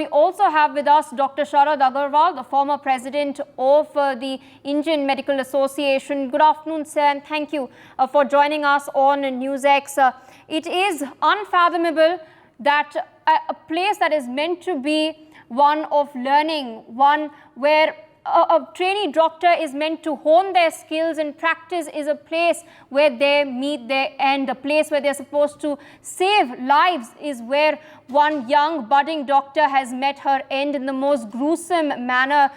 we also have with us Dr. Sharad Aggarwal, the former president of the Indian Medical Association. Good afternoon, sir, and thank you for joining us on NewsX. It is unfathomable that a place that is meant to be one of learning, one where a trainee doctor is meant to hone their skills and practice, is a place where they meet their end, a place where they're supposed to save lives, is where one young budding doctor has met her end in the most gruesome manner.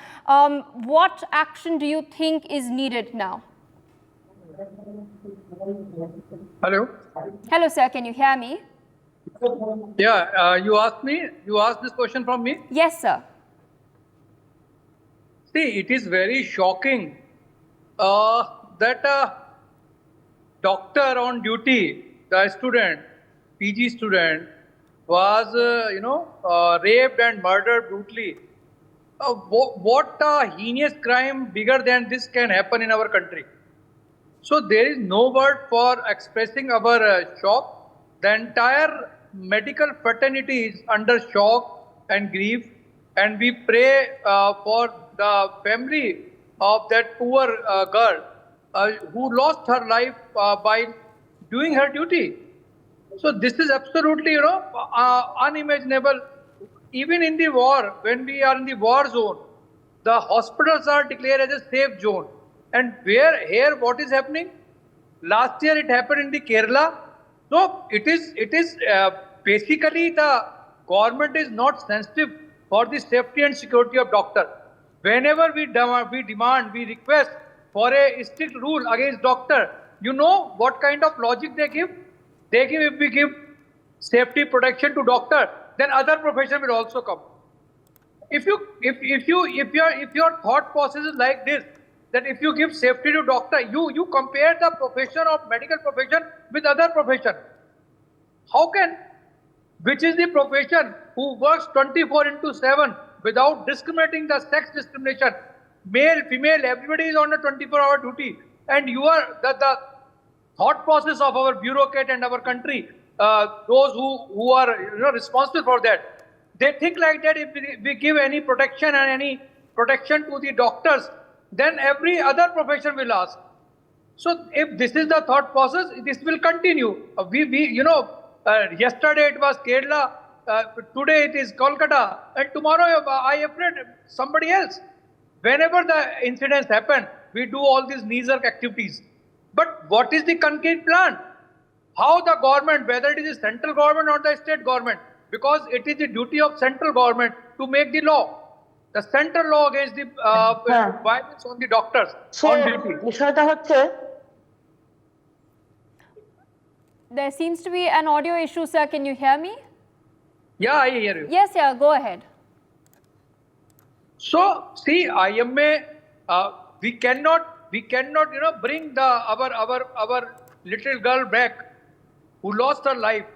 What action do you think is needed now? Hello. Hello, sir. Can you hear me? Yeah, you asked this question from me? Yes, sir. See, it is very shocking that a doctor on duty, the student, PG student, was, raped and murdered brutally. What a heinous crime bigger than this can happen in our country? So there is no word for expressing our shock. The entire medical fraternity is under shock and grief, and we pray for the family of that poor girl who lost her life by doing her duty. So this is absolutely, unimaginable. Even in the war, when we are in the war zone, the hospitals are declared as a safe zone. And here what is happening? Last year it happened in the Kerala. So it is basically the government is not sensitive for the safety and security of doctor. Whenever we demand, we request for a strict rule against doctor, you know what kind of logic they give? They give, if we give safety protection to doctor, then other profession will also come. If your thought process is like this, that if you give safety to doctor, you compare the profession of medical profession with other profession. How can? Which is the profession who works 24/7 without discriminating the sex discrimination? Male, female, everybody is on a 24-hour duty. And you are the thought process of our bureaucrat and our country, those who are responsible for that. They think like that if we give any protection and any protection to the doctors, then every other profession will ask. So if this is the thought process, this will continue. Yesterday it was Kerala, today it is Kolkata, and tomorrow I afraid somebody else. Whenever the incidents happen, we do all these knee-jerk activities. But what is the concrete plan? How the government, whether it is the central government or the state government, because it is the duty of central government to make the law. The central law against the violence on the doctors on duty. There seems to be an audio issue, sir. Can you hear me? Yeah, I hear you. Yes, yeah, go ahead. So, see, IMA, we cannot, bring our little girl back who lost her life.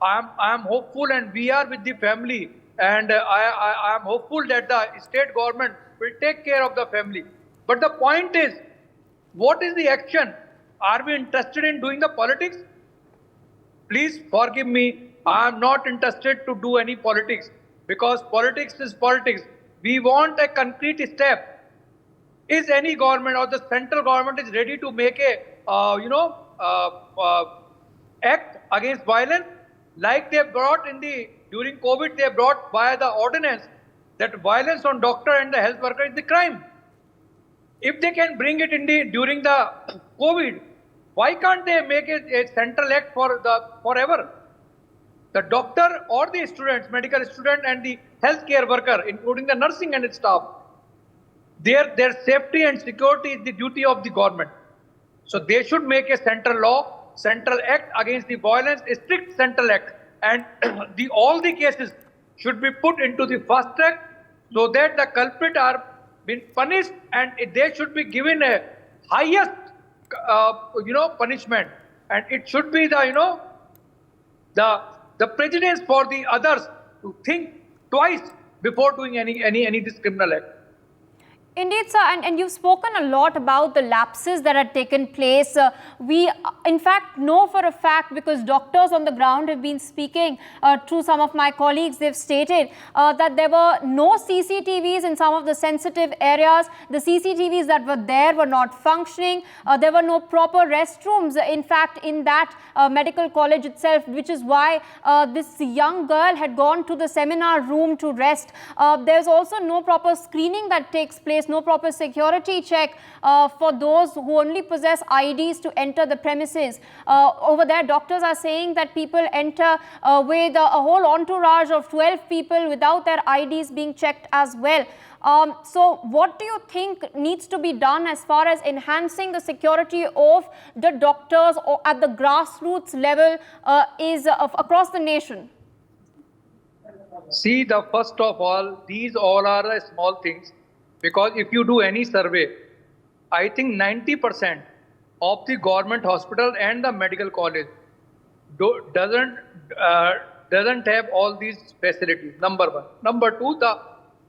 I am hopeful, and we are with the family, and I am hopeful that the state government will take care of the family. But the point is, what is the action? Are we interested in doing the politics? Please forgive me. I am not interested to do any politics, because politics is politics. We want a concrete step. Is any government or the central government is ready to make a, act against violence? Like they brought during COVID, they brought via the ordinance that violence on doctor and the health worker is the crime. If they can bring it during the COVID, why can't they make a central act forever? The doctor or the students, medical student and the healthcare worker, including the nursing and its staff, their safety and security is the duty of the government. So they should make a central law, central act against the violence, a strict central act, and all the cases should be put into the fast track so that the culprit are being punished, and they should be given a highest punishment, and it should be the precedence for the others to think twice before doing any this criminal act. Indeed, sir, and you've spoken a lot about the lapses that had taken place. We, in fact, know for a fact, because doctors on the ground have been speaking to some of my colleagues. They've stated that there were no CCTVs in some of the sensitive areas. The CCTVs that were there were not functioning. There were no proper restrooms, in fact, in that medical college itself, which is why this young girl had gone to the seminar room to rest. There's also no proper screening that takes place, no proper security check for those who only possess IDs to enter the premises. Over there, doctors are saying that people enter with a whole entourage of 12 people without their IDs being checked as well. So what do you think needs to be done as far as enhancing the security of the doctors or at the grassroots level across the nation? See, the first of all, these all are the small things, because if you do any survey, I think 90% of the government hospital and the medical college doesn't have all these facilities. Number one. Number two, the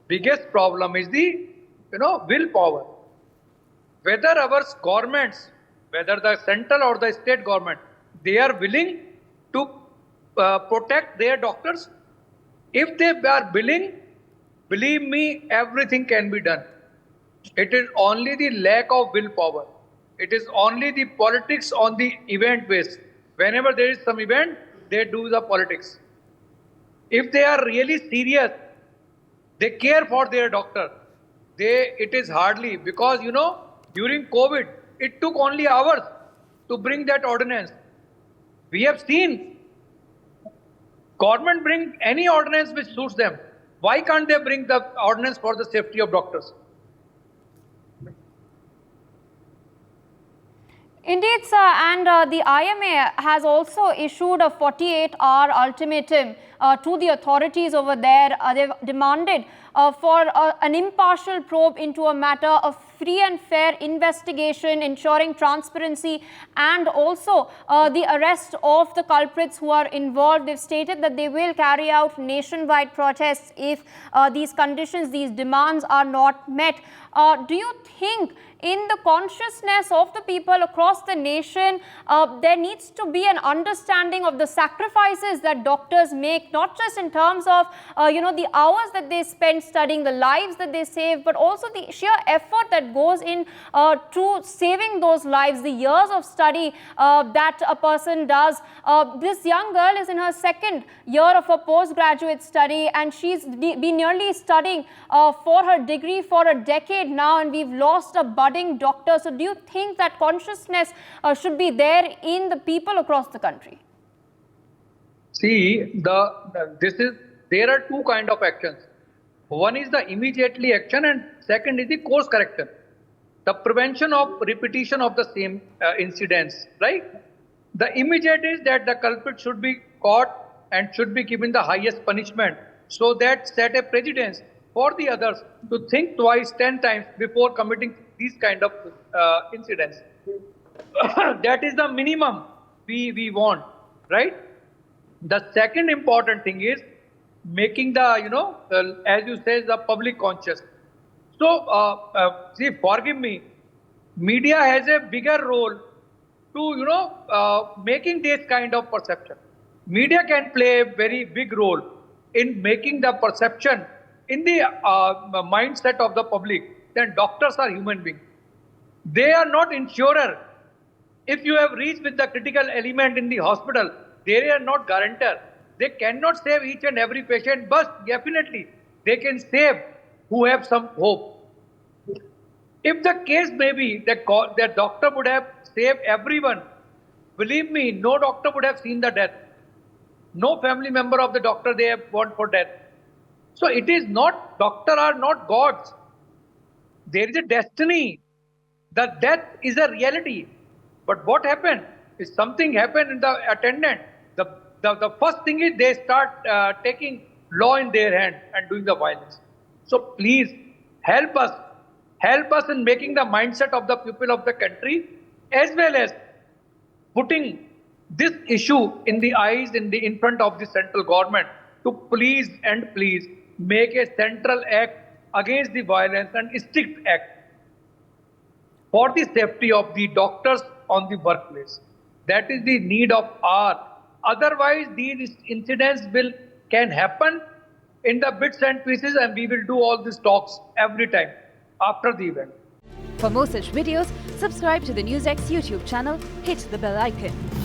biggest problem is the willpower. Whether our governments, whether the central or the state government, they are willing to protect their doctors. If they are willing, believe me, everything can be done. It is only the lack of willpower. It is only the politics on the event base. Whenever there is some event, they do the politics. If they are really serious, they care for their doctor. It is hardly, because during COVID, it took only hours to bring that ordinance. We have seen government bring any ordinance which suits them. Why can't they bring the ordinance for the safety of doctors? Indeed, sir, and the IMA has also issued a 48-hour ultimatum to the authorities over there. They've demanded for an impartial probe into a matter of free and fair investigation, ensuring transparency, and also the arrest of the culprits who are involved. They've stated that they will carry out nationwide protests if these conditions, these demands are not met. Do you think in the consciousness of the people across the nation, there needs to be an understanding of the sacrifices that doctors make, not just in terms of, the hours that they spend studying, the lives that they save, but also the sheer effort that goes in to saving those lives, the years of study that a person does. This young girl is in her second year of her postgraduate study, and she's been nearly studying for her degree for a decade now, and we've lost a budding doctor. So do you think that consciousness should be there in the people across the country? See, there are two kind of actions. One is the immediately action, and second is the course correction. The prevention of repetition of the same incidents, right? The immediate is that the culprit should be caught and should be given the highest punishment, so that set a precedence for the others to think twice, 10 times before committing these kind of incidents. That is the minimum we want, right? The second important thing is making the, as you say, the public conscious. So, see, forgive me, media has a bigger role to, making this kind of perception. Media can play a very big role in making the perception in the mindset of the public that doctors are human beings. They are not insurer. If you have reached with the critical element in the hospital, they are not guarantor. They cannot save each and every patient, but definitely they can save who have some hope. If the case may be that the doctor would have saved everyone, believe me, no doctor would have seen the death. No family member of the doctor they have gone for death. So it is not, doctor are not gods. There is a destiny. The death is a reality. But what happened? If something happened in the attendant, the first thing is they start taking law in their hand and doing the violence. So please help us in making the mindset of the people of the country, as well as putting this issue in the eyes, in front of the central government, to please make a central act against the violence and strict act for the safety of the doctors on the workplace. That is the need of hour. Otherwise, these incidents can happen in the bits and pieces, and we will do all these talks every time after the event. For more such videos, subscribe to the NewsX YouTube channel, hit the bell icon.